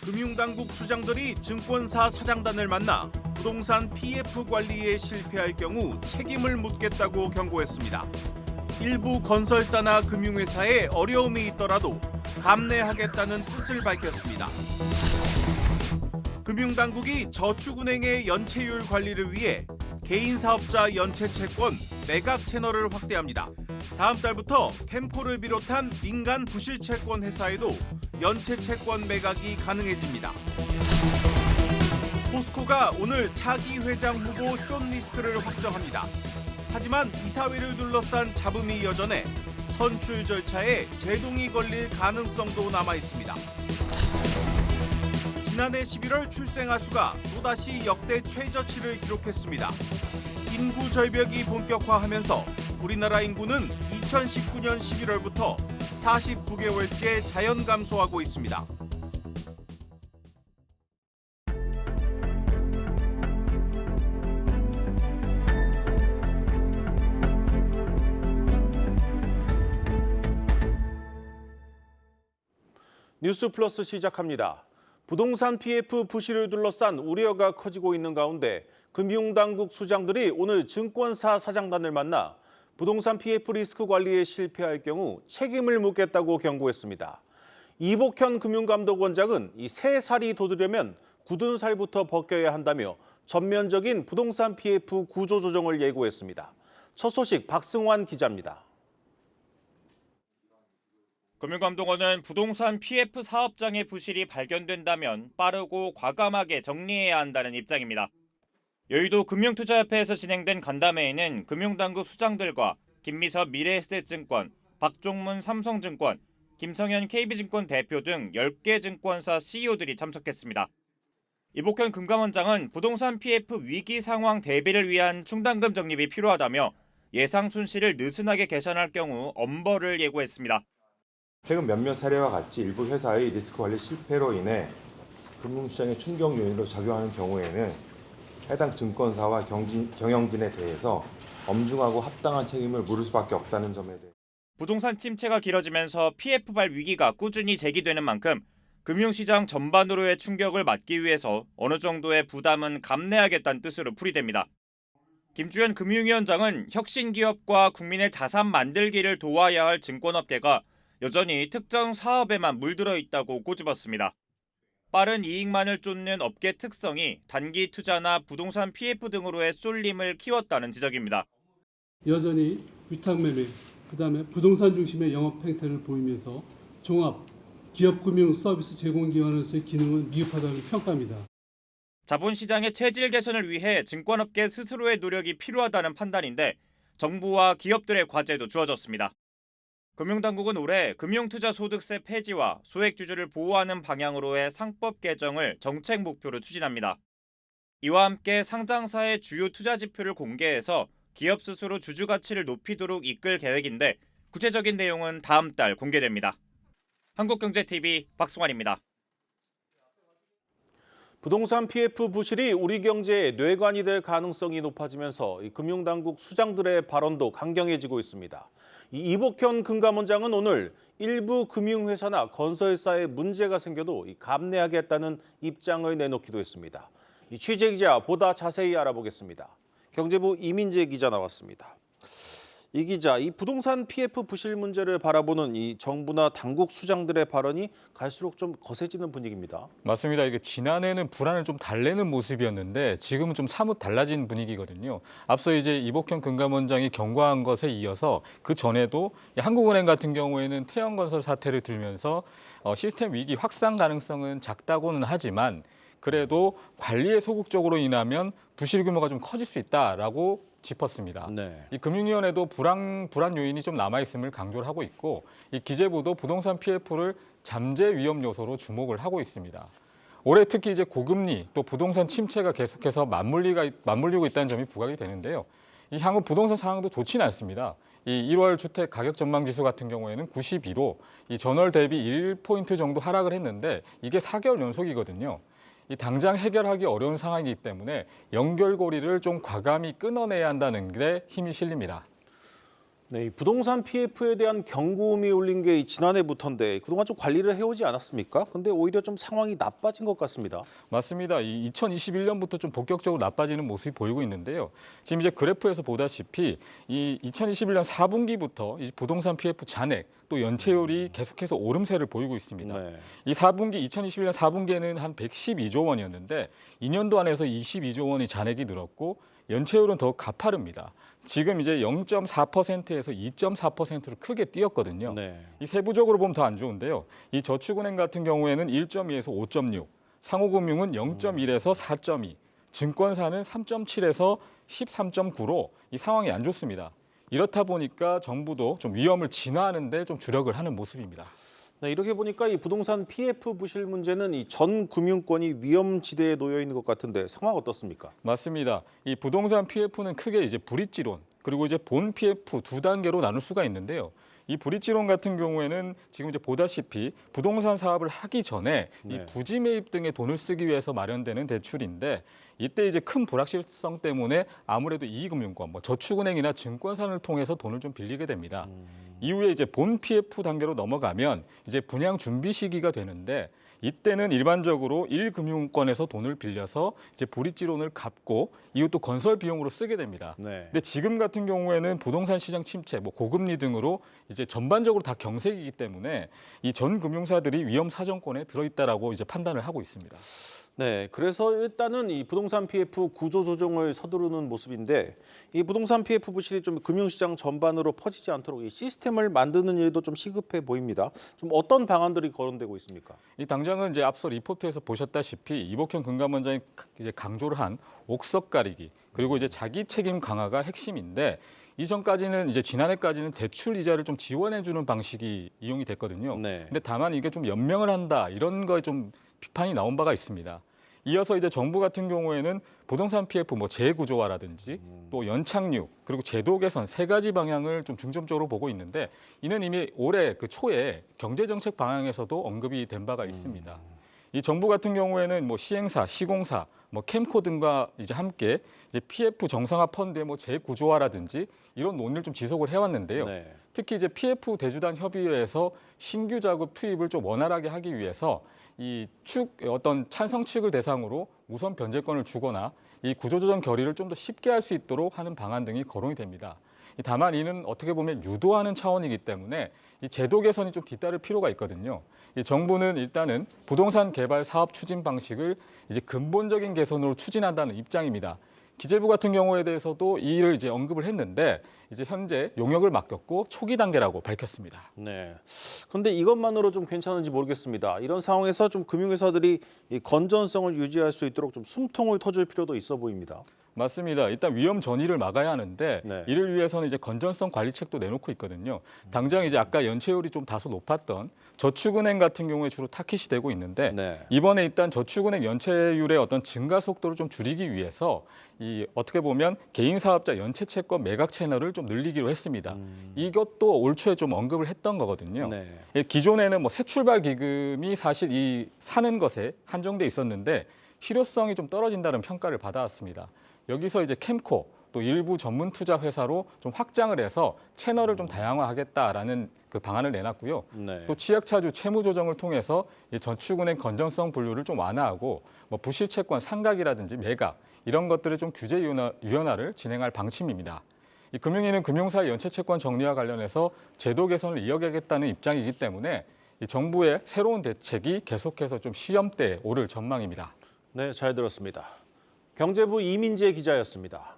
금융당국 수장들이 증권사 사장단을 만나 부동산 PF 관리에 실패할 경우 책임을 묻겠다고 경고했습니다. 일부 건설사나 금융회사에 어려움이 있더라도 감내하겠다는 뜻을 밝혔습니다. 금융당국이 저축은행의 연체율 관리를 위해 개인사업자 연체채권 매각 채널을 확대합니다. 다음 달부터 캠코를 비롯한 민간 부실채권 회사에도 연체채권 매각이 가능해집니다. 포스코가 오늘 차기 회장 후보 숏리스트를 확정합니다. 하지만 이사회를 둘러싼 잡음이 여전해 선출 절차에 제동이 걸릴 가능성도 남아 있습니다. 지난해 11월 출생아 수가 또다시 역대 최저치를 기록했습니다. 인구 절벽이 본격화하면서 우리나라 인구는 2019년 11월부터 49개월째 자연 감소하고 있습니다. 뉴스 플러스 시작합니다. 부동산 PF 부실을 둘러싼 우려가 커지고 있는 가운데 금융당국 수장들이 오늘 증권사 사장단을 만나 부동산 PF 리스크 관리에 실패할 경우 책임을 묻겠다고 경고했습니다. 이복현 금융감독원장은 이 새 살이 돋으려면 굳은 살부터 벗겨야 한다며 전면적인 부동산 PF 구조조정을 예고했습니다. 첫 소식 박승환 기자입니다. 금융감독원은 부동산 PF 사업장의 부실이 발견된다면 빠르고 과감하게 정리해야 한다는 입장입니다. 여의도 금융투자협회에서 진행된 간담회에는 금융당국 수장들과 김미섭 미래에셋증권, 박종문 삼성증권, 김성현 KB증권 대표 등 10개 증권사 CEO들이 참석했습니다. 이복현 금감원장은 부동산 PF 위기 상황 대비를 위한 충당금 적립이 필요하다며 예상 손실을 느슨하게 계산할 경우 엄벌을 예고했습니다. 최근 몇몇 사례와 같이 일부 회사의 리스크 관리 실패로 인해 금융시장의 충격 요인으로 작용하는 경우에는 해당 증권사와 경영진에 대해서 엄중하고 합당한 책임을 물을 수밖에 없다는 점에 대해 부동산 침체가 길어지면서 PF발 위기가 꾸준히 제기되는 만큼 금융시장 전반으로의 충격을 막기 위해서 어느 정도의 부담은 감내하겠다는 뜻으로 풀이됩니다. 김주현 금융위원장은 혁신기업과 국민의 자산 만들기를 도와야 할 증권업계가 여전히 특정 사업에만 물들어 있다고 꼬집었습니다. 빠른 이익만을 쫓는 업계 특성이 단기 투자나 부동산 PF 등으로의 쏠림을 키웠다는 지적입니다. 여전히 위탁매매, 그다음에 부동산 중심의 영업 행태를 보이면서 종합 기업금융 서비스 제공기관으로서의 기능은 미흡하다는 평가입니다. 자본시장의 체질 개선을 위해 증권업계 스스로의 노력이 필요하다는 판단인데 정부와 기업들의 과제도 주어졌습니다. 금융당국은 올해 금융투자소득세 폐지와 소액주주를 보호하는 방향으로의 상법 개정을 정책 목표로 추진합니다. 이와 함께 상장사의 주요 투자 지표를 공개해서 기업 스스로 주주 가치를 높이도록 이끌 계획인데 구체적인 내용은 다음 달 공개됩니다. 한국경제TV 박승환입니다. 부동산 PF 부실이 우리 경제의 뇌관이 될 가능성이 높아지면서 금융당국 수장들의 발언도 강경해지고 있습니다. 이복현 금감원장은 오늘 일부 금융회사나 건설사에 문제가 생겨도 감내하겠다는 입장을 내놓기도 했습니다. 취재기자 보다 자세히 알아보겠습니다. 경제부 이민재 기자 나왔습니다. 이 기자, 이 부동산 PF 부실 문제를 바라보는 이 정부나 당국 수장들의 발언이 갈수록 좀 거세지는 분위기입니다. 맞습니다. 이게 지난해는 불안을 좀 달래는 모습이었는데 지금은 좀 사뭇 달라진 분위기거든요. 앞서 이제 이복현 금감원장이 경고한 것에 이어서 그 전에도 한국은행 같은 경우에는 태형건설 사태를 들면서 시스템 위기 확산 가능성은 작다고는 하지만 그래도 관리에 소극적으로 인하면 부실 규모가 좀 커질 수 있다라고 짚었습니다. 네. 이 금융위원회도 불안 요인이 좀 남아있음을 강조를 하고 있고 이 기재부도 부동산 PF를 잠재 위험 요소로 주목을 하고 있습니다. 올해 특히 이제 고금리 또 부동산 침체가 계속해서 맞물리고 있다는 점이 부각이 되는데요. 이 향후 부동산 상황도 좋지는 않습니다. 이 1월 주택 가격 전망 지수 같은 경우에는 92로 이 전월 대비 1포인트 정도 하락을 했는데 이게 4개월 연속이거든요. 이 당장 해결하기 어려운 상황이기 때문에 연결고리를 좀 과감히 끊어내야 한다는 게 힘이 실립니다. 네, 이 부동산 PF에 대한 경고음이 울린 게 지난해부터인데 그동안 좀 관리를 해오지 않았습니까? 근데 오히려 좀 상황이 나빠진 것 같습니다. 맞습니다. 이 2021년부터 좀 본격적으로 나빠지는 모습이 보이고 있는데요. 지금 이제 그래프에서 보다시피 이 2021년 4분기부터 이 부동산 PF 잔액 또 연체율이 계속해서 오름세를 보이고 있습니다. 네. 이 2021년 4분기에는 한 112조 원이었는데 2년도 안에서 22조 원이 잔액이 늘었고 연체율은 더욱 가파릅니다. 지금 이제 0.4%에서 2.4%로 크게 뛰었거든요. 네. 이 세부적으로 보면 더 안 좋은데요. 이 저축은행 같은 경우에는 1.2에서 5.6, 상호금융은 0.1에서 4.2, 증권사는 3.7에서 13.9로 이 상황이 안 좋습니다. 이렇다 보니까 정부도 좀 위험을 진화하는 데 좀 주력을 하는 모습입니다. 네, 이렇게 보니까 이 부동산 PF 부실 문제는 이 전 금융권이 위험지대에 놓여 있는 것 같은데 상황 어떻습니까? 맞습니다. 이 부동산 PF는 크게 이제 브릿지론 그리고 이제 본 PF 두 단계로 나눌 수가 있는데요. 이 브릿지론 같은 경우에는 지금 이제 보다시피 부동산 사업을 하기 전에 이 네. 부지 매입 등의 돈을 쓰기 위해서 마련되는 대출인데 이때 이제 큰 불확실성 때문에 아무래도 이금융권, 뭐 저축은행이나 증권사를 통해서 돈을 좀 빌리게 됩니다. 이후에 이제 본 PF 단계로 넘어가면 이제 분양 준비 시기가 되는데 이때는 일반적으로 1금융권에서 돈을 빌려서 이제 브릿지론을 갚고 이것도 건설 비용으로 쓰게 됩니다. 네. 근데 지금 같은 경우에는 부동산 시장 침체, 뭐 고금리 등으로 이제 전반적으로 다 경색이기 때문에 이 전 금융사들이 위험 사정권에 들어있다라고 이제 판단을 하고 있습니다. 네, 그래서 일단은 이 부동산 PF 구조 조정을 서두르는 모습인데 이 부동산 PF 부실이 좀 금융시장 전반으로 퍼지지 않도록 이 시스템을 만드는 일도 좀 시급해 보입니다. 좀 어떤 방안들이 거론되고 있습니까? 이 당장은 이제 앞서 리포트에서 보셨다시피 이복현 금감원장이 이제 강조를 한 옥석 가리기 그리고 이제 자기 책임 강화가 핵심인데 이전까지는 이제 지난해까지는 대출 이자를 좀 지원해주는 방식이 이용이 됐거든요. 네. 근데 다만 이게 좀 연명을 한다 이런 거에 좀 비판이 나온 바가 있습니다. 이어서 이제 정부 같은 경우에는 부동산 PF 뭐 재구조화라든지 또 연착륙 그리고 제도 개선 세 가지 방향을 좀 중점적으로 보고 있는데 이는 이미 올해 그 초에 경제정책 방향에서도 언급이 된 바가 있습니다. 이 정부 같은 경우에는 뭐 시행사, 시공사, 뭐 캠코 등과 이제 함께 이제 PF 정상화 펀드의 뭐 재구조화라든지 이런 논의를 좀 지속을 해왔는데요. 네. 특히 이제 PF 대주단 협의회에서 신규 자금 투입을 좀 원활하게 하기 위해서 이 어떤 찬성 측을 대상으로 우선 변제권을 주거나 이 구조조정 결의를 좀 더 쉽게 할 수 있도록 하는 방안 등이 거론이 됩니다. 다만 이는 어떻게 보면 유도하는 차원이기 때문에 이 제도 개선이 좀 뒤따를 필요가 있거든요. 이 정부는 일단은 부동산 개발 사업 추진 방식을 이제 근본적인 개선으로 추진한다는 입장입니다. 기재부 같은 경우에 대해서도 이 일을 이제 언급을 했는데 이제 현재 용역을 맡겼고 초기 단계라고 밝혔습니다. 네. 그런데 이것만으로 좀 괜찮은지 모르겠습니다. 이런 상황에서 좀 금융회사들이 이 건전성을 유지할 수 있도록 좀 숨통을 터줄 필요도 있어 보입니다. 맞습니다. 일단 위험 전이를 막아야 하는데 네. 이를 위해서는 이제 건전성 관리책도 내놓고 있거든요. 당장 이제 아까 연체율이 좀 다소 높았던 저축은행 같은 경우에 주로 타깃이 되고 있는데 네. 이번에 일단 저축은행 연체율의 어떤 증가 속도를 좀 줄이기 위해서 이 어떻게 보면 개인 사업자 연체 채권 매각 채널을 좀 늘리기로 했습니다. 이것도 올 초에 좀 언급을 했던 거거든요. 네. 기존에는 뭐 새출발 기금이 사실 이 사는 것에 한정돼 있었는데 실효성이 좀 떨어진다는 평가를 받아왔습니다. 여기서 이제 캠코 또 일부 전문 투자 회사로 좀 확장을 해서 채널을 좀 다양화하겠다라는 그 방안을 내놨고요. 네. 또 취약차주 채무 조정을 통해서 이 저축은행 건전성 분류를 좀 완화하고 뭐 부실 채권 상각이라든지 매각 이런 것들을 좀 규제 유연화를 진행할 방침입니다. 이 금융위는 금융사의 연체 채권 정리와 관련해서 제도 개선을 이어가겠다는 입장이기 때문에 이 정부의 새로운 대책이 계속해서 좀 시험대에 오를 전망입니다. 네, 잘 들었습니다. 경제부 이민재 기자였습니다.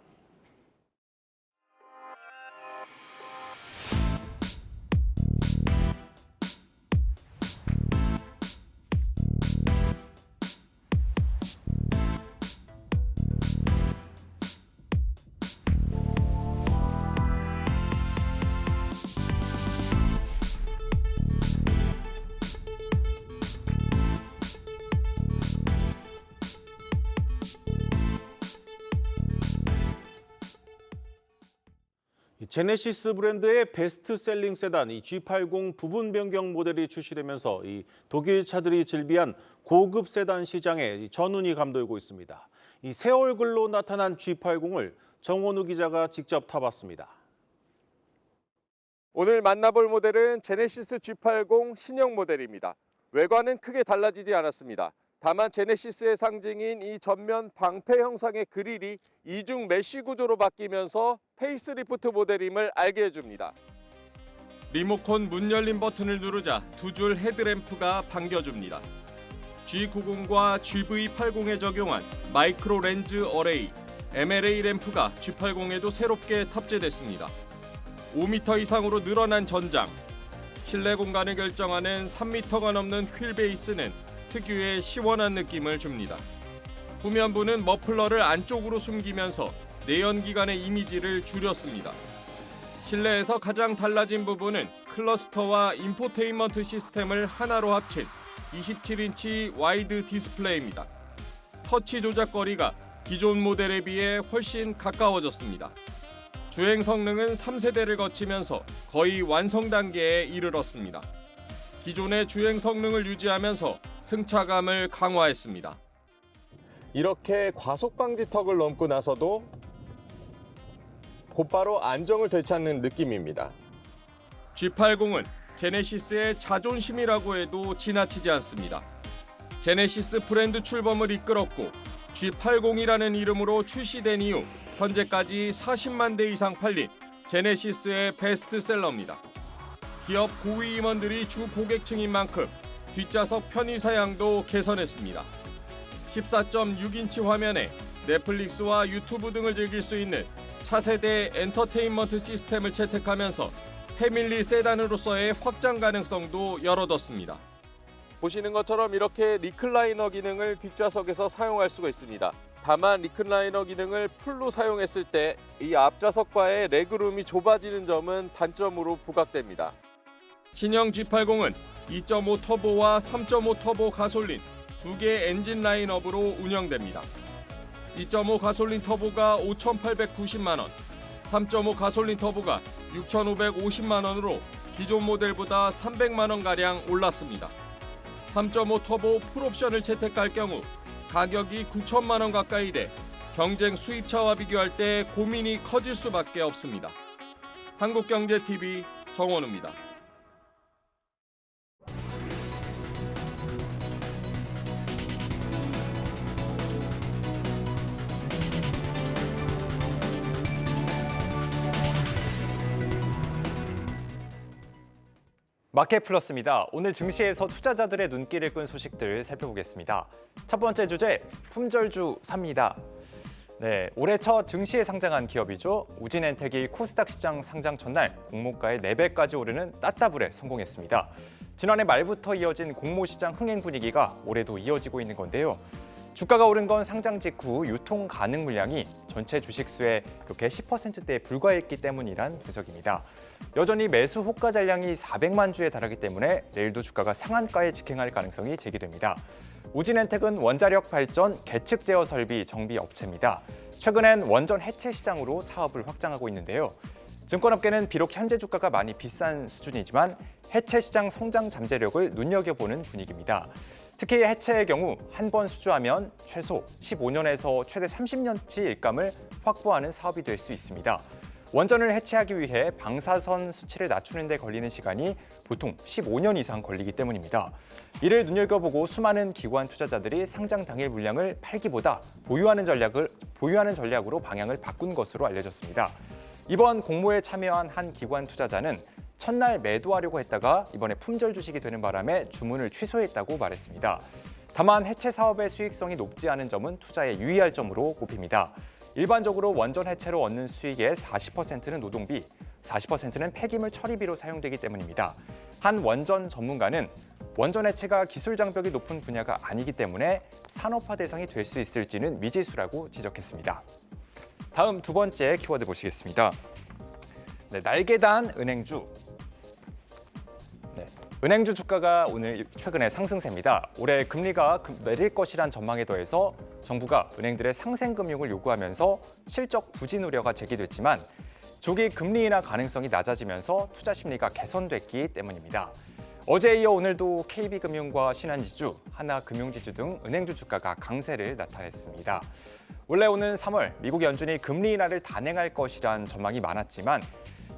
이 제네시스 브랜드의 베스트셀링 세단 이 G80 부분 변경 모델이 출시되면서 이 독일 차들이 즐비한 고급 세단 시장에 전운이 감돌고 있습니다. 이 새 얼굴로 나타난 G80을 정원우 기자가 직접 타봤습니다. 오늘 만나볼 모델은 제네시스 G80 신형 모델입니다. 외관은 크게 달라지지 않았습니다. 다만 제네시스의 상징인 이 전면 방패 형상의 그릴이 이중 메쉬 구조로 바뀌면서 페이스리프트 모델임을 알게 해줍니다. 리모컨 문 열림 버튼을 누르자 두 줄 헤드램프가 반겨줍니다. G90과 GV80에 적용한 마이크로 렌즈 어레이, MLA 램프가 G80에도 새롭게 탑재됐습니다. 5m 이상으로 늘어난 전장, 실내 공간을 결정하는 3m가 넘는 휠 베이스는 특유의 시원한 느낌을 줍니다. 후면부는 머플러를 안쪽으로 숨기면서 내연기관의 이미지를 줄였습니다. 실내에서 가장 달라진 부분은 클러스터와 인포테인먼트 시스템을 하나로 합친 27인치 와이드 디스플레이입니다. 터치 조작거리가 기존 모델에 비해 훨씬 가까워졌습니다. 주행 성능은 3세대를 거치면서 거의 완성 단계에 이르렀습니다. 기존의 주행 성능을 유지하면서 승차감을 강화했습니다. 이렇게 과속 방지 턱을 넘고 나서도 곧바로 안정을 되찾는 느낌입니다. G80은 제네시스의 자존심이라고 해도 지나치지 않습니다. 제네시스 브랜드 출범을 이끌었고 G80이라는 이름으로 출시된 이후 현재까지 40만 대 이상 팔린 제네시스의 베스트셀러입니다. 기업 고위 임원들이 주 고객층인 만큼 뒷좌석 편의 사양도 개선했습니다. 14.6인치 화면에 넷플릭스와 유튜브 등을 즐길 수 있는 차세대 엔터테인먼트 시스템을 채택하면서 패밀리 세단으로서의 확장 가능성도 열어뒀습니다. 보시는 것처럼 이렇게 리클라이너 기능을 뒷좌석에서 사용할 수가 있습니다. 다만 리클라이너 기능을 풀로 사용했을 때 이 앞좌석과의 레그룸이 좁아지는 점은 단점으로 부각됩니다. 신형 G80은 2.5 터보와 3.5 터보 가솔린 두 개의 엔진 라인업으로 운영됩니다. 2.5 가솔린 터보가 5,890만 원, 3.5 가솔린 터보가 6,550만 원으로 기존 모델보다 300만 원가량 올랐습니다. 3.5 터보 풀옵션을 채택할 경우 가격이 9천만 원 가까이 돼 경쟁 수입차와 비교할 때 고민이 커질 수밖에 없습니다. 한국경제TV 정원우입니다. 마켓플러스입니다. 오늘 증시에서 투자자들의 눈길을 끈 소식들 살펴보겠습니다. 첫 번째 주제, 품절주 삽니다. 네, 올해 첫 증시에 상장한 기업이죠. 우진엔텍이 코스닥 시장 상장 첫날 공모가의 4배까지 오르는 따따블에 성공했습니다. 지난해 말부터 이어진 공모시장 흥행 분위기가 올해도 이어지고 있는 건데요. 주가가 오른 건 상장 직후 유통 가능 물량이 전체 주식수의 이렇게 10%대에 불과했기 때문이란 분석입니다. 여전히 매수 호가 잔량이 400만 주에 달하기 때문에 내일도 주가가 상한가에 직행할 가능성이 제기됩니다. 우진엔텍은 원자력 발전 계측 제어 설비 정비 업체입니다. 최근엔 원전 해체 시장으로 사업을 확장하고 있는데요. 증권업계는 비록 현재 주가가 많이 비싼 수준이지만 해체 시장 성장 잠재력을 눈여겨보는 분위기입니다. 특히 해체의 경우 한 번 수주하면 최소 15년에서 최대 30년치 일감을 확보하는 사업이 될 수 있습니다. 원전을 해체하기 위해 방사선 수치를 낮추는 데 걸리는 시간이 보통 15년 이상 걸리기 때문입니다. 이를 눈여겨보고 수많은 기관 투자자들이 상장 당일 물량을 팔기보다 보유하는 전략으로 방향을 바꾼 것으로 알려졌습니다. 이번 공모에 참여한 한 기관 투자자는 첫날 매도하려고 했다가 이번에 품절 주식이 되는 바람에 주문을 취소했다고 말했습니다. 다만 해체 사업의 수익성이 높지 않은 점은 투자에 유의할 점으로 꼽힙니다. 일반적으로 원전 해체로 얻는 수익의 40%는 노동비, 40%는 폐기물 처리비로 사용되기 때문입니다. 한 원전 전문가는 원전 해체가 기술 장벽이 높은 분야가 아니기 때문에 산업화 대상이 될 수 있을지는 미지수라고 지적했습니다. 다음 두 번째 키워드 보시겠습니다. 네, 날개단 은행주. 은행주 주가가 오늘 최근에 상승세입니다. 올해 금리가 내릴 것이란 전망에 더해서 정부가 은행들의 상생금융을 요구하면서 실적 부진 우려가 제기됐지만 조기 금리 인하 가능성이 낮아지면서 투자 심리가 개선됐기 때문입니다. 어제에 이어 오늘도 KB금융과 신한지주, 하나금융지주 등 은행주 주가가 강세를 나타냈습니다. 원래 오는 3월 미국 연준이 금리 인하를 단행할 것이란 전망이 많았지만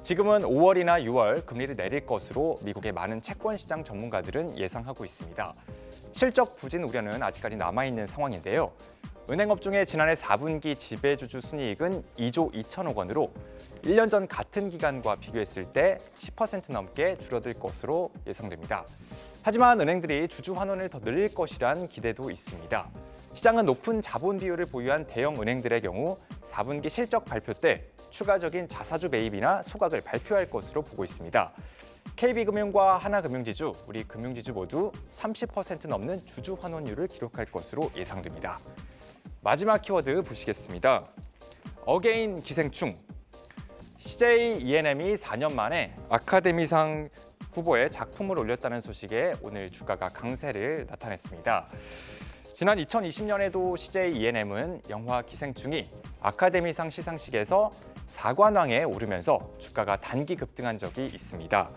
지금은 5월이나 6월 금리를 내릴 것으로 미국의 많은 채권 시장 전문가들은 예상하고 있습니다. 실적 부진 우려는 아직까지 남아있는 상황인데요. 은행업종의 지난해 4분기 지배주주 순이익은 2조 2천억 원으로 1년 전 같은 기간과 비교했을 때 10% 넘게 줄어들 것으로 예상됩니다. 하지만 은행들이 주주 환원을 더 늘릴 것이란 기대도 있습니다. 시장은 높은 자본 비율을 보유한 대형 은행들의 경우 4분기 실적 발표 때 추가적인 자사주 매입이나 소각을 발표할 것으로 보고 있습니다. KB금융과 하나금융지주, 우리금융지주 모두 30% 넘는 주주 환원율을 기록할 것으로 예상됩니다. 마지막 키워드 보시겠습니다. 어게인 기생충. CJ ENM이 4년 만에 아카데미상 후보에 작품을 올렸다는 소식에 오늘 주가가 강세를 나타냈습니다. 지난 2020년에도 CJ ENM은 영화 기생충이 아카데미상 시상식에서 4관왕에 오르면서 주가가 단기 급등한 적이 있습니다.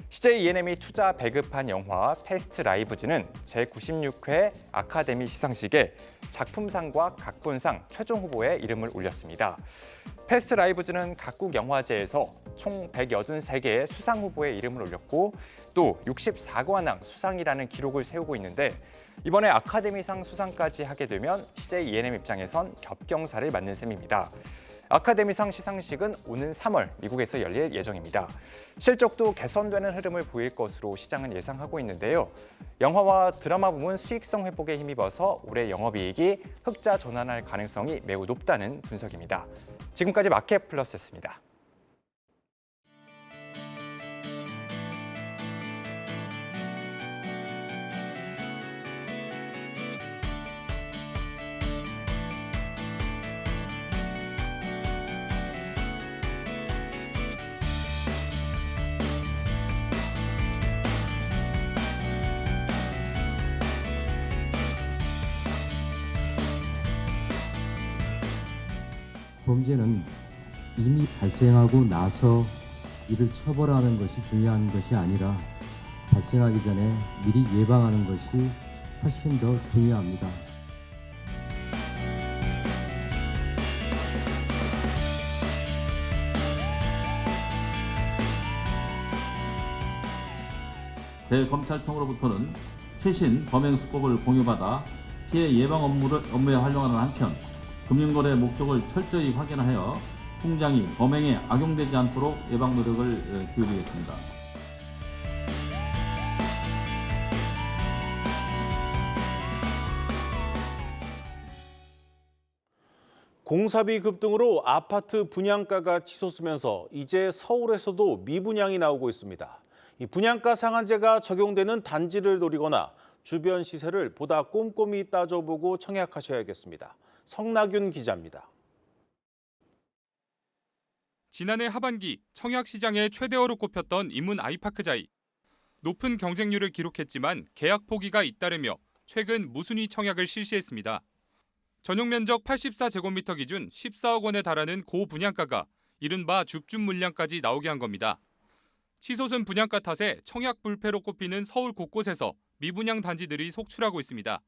CJ ENM이 투자 배급한 영화 패스트 라이브즈는 제96회 아카데미 시상식에 작품상과 각본상 최종 후보에 이름을 올렸습니다. 패스트 라이브즈는 각국 영화제에서 총 183개의 수상 후보에 이름을 올렸고 또 64관왕 수상이라는 기록을 세우고 있는데 이번에 아카데미상 수상까지 하게 되면 CJ ENM 입장에선 겹경사를 맞는 셈입니다. 아카데미상 시상식은 오는 3월 미국에서 열릴 예정입니다. 실적도 개선되는 흐름을 보일 것으로 시장은 예상하고 있는데요. 영화와 드라마 부문 수익성 회복에 힘입어서 올해 영업이익이 흑자 전환할 가능성이 매우 높다는 분석입니다. 지금까지 마켓플러스였습니다. 범죄는 이미 발생하고 나서 이를 처벌하는 것이 중요한 것이 아니라 발생하기 전에 미리 예방하는 것이 훨씬 더 중요합니다. 대검찰청으로부터는 최신 범행 수법을 공유받아 피해 예방 업무에 활용하는 한편 금융거래 목적을 철저히 확인하여 통장이 범행에 악용되지 않도록 예방 노력을 기울이겠습니다. 공사비 급등으로 아파트 분양가가 치솟으면서 이제 서울에서도 미분양이 나오고 있습니다. 이 분양가 상한제가 적용되는 단지를 노리거나 주변 시세를 보다 꼼꼼히 따져보고 청약하셔야겠습니다. 성나균 기자입니다. 지난해 하반기 청약 시장의 최대어로 꼽혔던 인문 아이파크자이. 높은 경쟁률을 기록했지만 계약 포기가 잇따르며 최근 무순위 청약을 실시했습니다. 전용 면적 84제곱미터 기준 14억 원에 달하는 고분양가가 이른바 줍줍 물량까지 나오게 한 겁니다. 치솟은 분양가 탓에 청약 불패로 꼽히는 서울 곳곳에서 미분양 단지들이 속출하고 있습니다.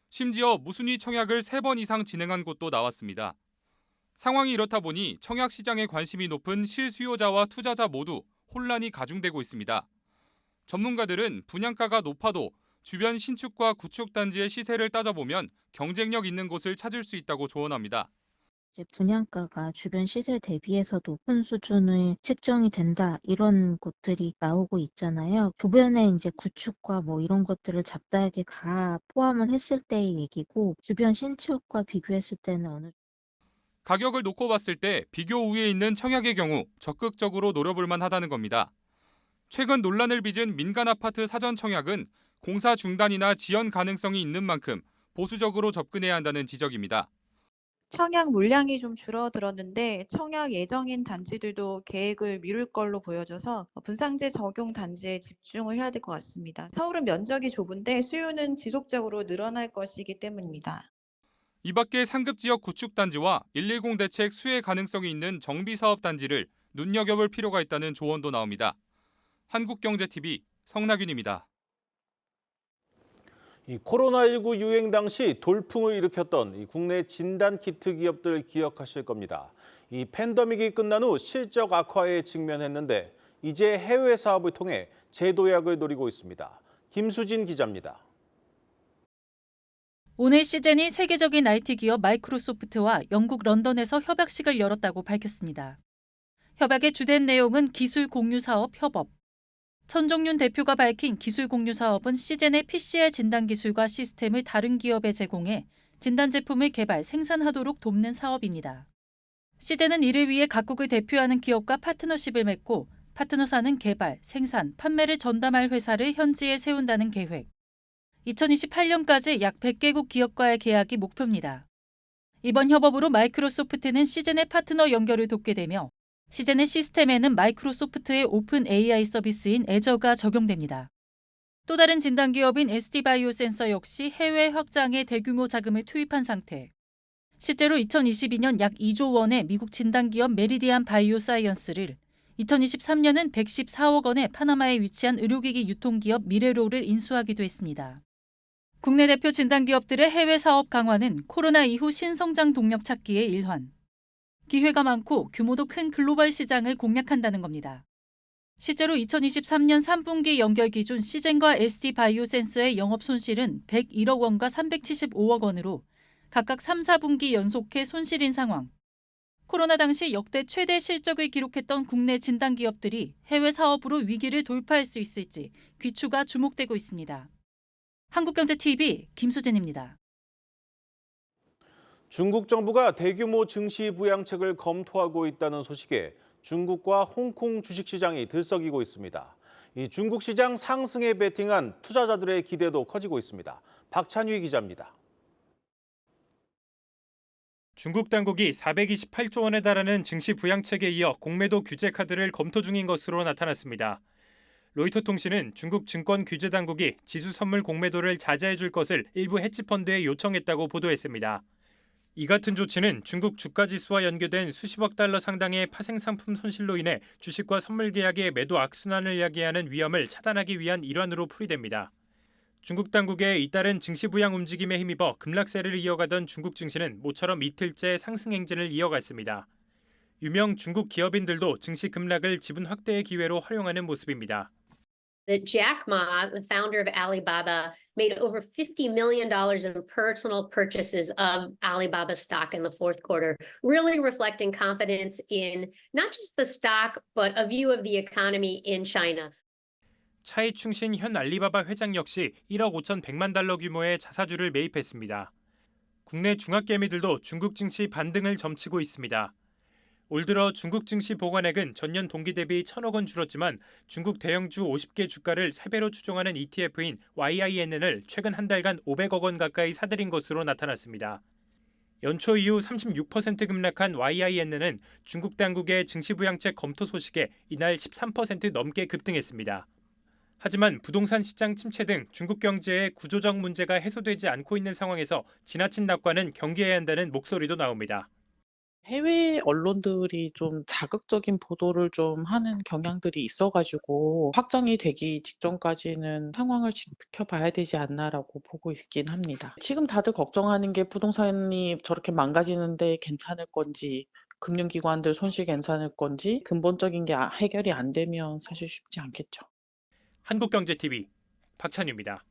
심지어 무순위 청약을 3번 이상 진행한 곳도 나왔습니다. 상황이 이렇다 보니 청약 시장에 관심이 높은 실수요자와 투자자 모두 혼란이 가중되고 있습니다. 전문가들은 분양가가 높아도 주변 신축과 구축 단지의 시세를 따져보면 경쟁력 있는 곳을 찾을 수 있다고 조언합니다. 이제 분양가가 주변 시세 대비해서 높은 수준의 책정이 된다 이런 곳들이 나오고 있잖아요. 주변에 이제 구축과 뭐 이런 것들을 잡다하게 다 포함을 했을 때의 얘기고 주변 신축과 비교했을 때는 어느 가격을 놓고 봤을 때 비교 우위에 있는 청약의 경우 적극적으로 노려볼 만하다는 겁니다. 최근 논란을 빚은 민간 아파트 사전 청약은 공사 중단이나 지연 가능성이 있는 만큼 보수적으로 접근해야 한다는 지적입니다. 청약 물량이 좀 줄어들었는데 청약 예정인 단지들도 계획을 미룰 걸로 보여져서 분상제 적용 단지에 집중을 해야 될 것 같습니다. 서울은 면적이 좁은데 수요는 지속적으로 늘어날 것이기 때문입니다. 이 밖에 상급 지역 구축 단지와 110 대책 수혜 가능성이 있는 정비 사업 단지를 눈여겨볼 필요가 있다는 조언도 나옵니다. 한국경제TV 성나균입니다. 이 코로나19 유행 당시 돌풍을 일으켰던 이 국내 진단키트 기업들 기억하실 겁니다. 이 팬데믹이 끝난 후 실적 악화에 직면했는데 이제 해외 사업을 통해 재도약을 노리고 있습니다. 김수진 기자입니다. 오늘 시젠이 세계적인 IT 기업 마이크로소프트와 영국 런던에서 협약식을 열었다고 밝혔습니다. 협약의 주된 내용은 기술 공유 사업 협업. 천종윤 대표가 밝힌 기술 공유 사업은 시젠의 PCR 진단 기술과 시스템을 다른 기업에 제공해 진단 제품을 개발, 생산하도록 돕는 사업입니다. 시젠은 이를 위해 각국을 대표하는 기업과 파트너십을 맺고 파트너사는 개발, 생산, 판매를 전담할 회사를 현지에 세운다는 계획. 2028년까지 약 100개국 기업과의 계약이 목표입니다. 이번 협업으로 마이크로소프트는 시젠의 파트너 연결을 돕게 되며 시젠의 시스템에는 마이크로소프트의 오픈 AI 서비스인 애저가 적용됩니다. 또 다른 진단 기업인 ST바이오센서 역시 해외 확장에 대규모 자금을 투입한 상태. 실제로 2022년 약 2조 원의 미국 진단 기업 메리디안 바이오사이언스를 2023년은 114억 원의 파나마에 위치한 의료기기 유통기업 미래로를 인수하기도 했습니다. 국내 대표 진단 기업들의 해외 사업 강화는 코로나 이후 신성장 동력 찾기의 일환. 기회가 많고 규모도 큰 글로벌 시장을 공략한다는 겁니다. 실제로 2023년 3분기 연결 기준 시젠과 ST바이오센서의 영업 손실은 101억 원과 375억 원으로 각각 3, 4분기 연속해 손실인 상황. 코로나 당시 역대 최대 실적을 기록했던 국내 진단 기업들이 해외 사업으로 위기를 돌파할 수 있을지 귀추가 주목되고 있습니다. 한국경제TV 김수진입니다. 중국 정부가 대규모 증시 부양책을 검토하고 있다는 소식에 중국과 홍콩 주식시장이 들썩이고 있습니다. 이 중국 시장 상승에 베팅한 투자자들의 기대도 커지고 있습니다. 박찬휘 기자입니다. 중국 당국이 428조 원에 달하는 증시 부양책에 이어 공매도 규제 카드를 검토 중인 것으로 나타났습니다. 로이터 통신은 중국 증권 규제 당국이 지수 선물 공매도를 자제해 줄 것을 일부 헤지펀드에 요청했다고 보도했습니다. 이 같은 조치는 중국 주가 지수와 연계된 수십억 달러 상당의 파생 상품 손실로 인해 주식과 선물 계약의 매도 악순환을 야기하는 위험을 차단하기 위한 일환으로 풀이됩니다. 중국 당국의 잇따른 증시 부양 움직임에 힘입어 급락세를 이어가던 중국 증시는 모처럼 이틀째 상승 행진을 이어갔습니다. 유명 중국 기업인들도 증시 급락을 지분 확대의 기회로 활용하는 모습입니다. That Jack Ma, the founder of Alibaba, made over $50 million in personal purchases of Alibaba stock in the fourth quarter, really reflecting confidence in not just the stock, but a view of the economy in China. 차이충신 현 알리바바 회장 역시 1억 5,100만 달러 규모의 자사주를 매입했습니다. 국내 중학개미들도 중국 증시 반등을 점치고 있습니다. 올 들어 중국 증시 보관액은 전년 동기 대비 1,000억 원 줄었지만 중국 대형주 50개 주가를 3배로 추종하는 ETF인 YINN을 최근 한 달간 500억 원 가까이 사들인 것으로 나타났습니다. 연초 이후 36% 급락한 YINN은 중국 당국의 증시 부양책 검토 소식에 이날 13% 넘게 급등했습니다. 하지만 부동산 시장 침체 등 중국 경제의 구조적 문제가 해소되지 않고 있는 상황에서 지나친 낙관은 경계해야 한다는 목소리도 나옵니다. 해외 언론들이 좀 자극적인 보도를 좀 하는 경향들이 있어가지고 확정이 되기 직전까지는 상황을 지켜봐야 되지 않나라고 보고 있긴 합니다. 지금 다들 걱정하는 게 부동산이 저렇게 망가지는데 괜찮을 건지, 금융기관들 손실 괜찮을 건지 근본적인 게 해결이 안 되면 사실 쉽지 않겠죠. 한국경제TV 박찬유입니다.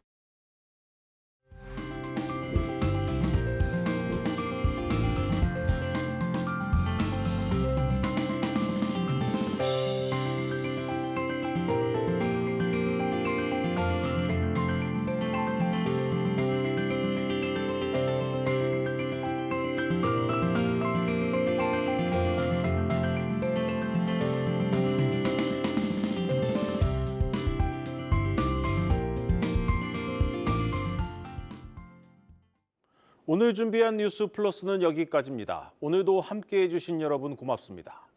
오늘 준비한 뉴스 플러스는 여기까지입니다. 오늘도 함께해 주신 여러분 고맙습니다.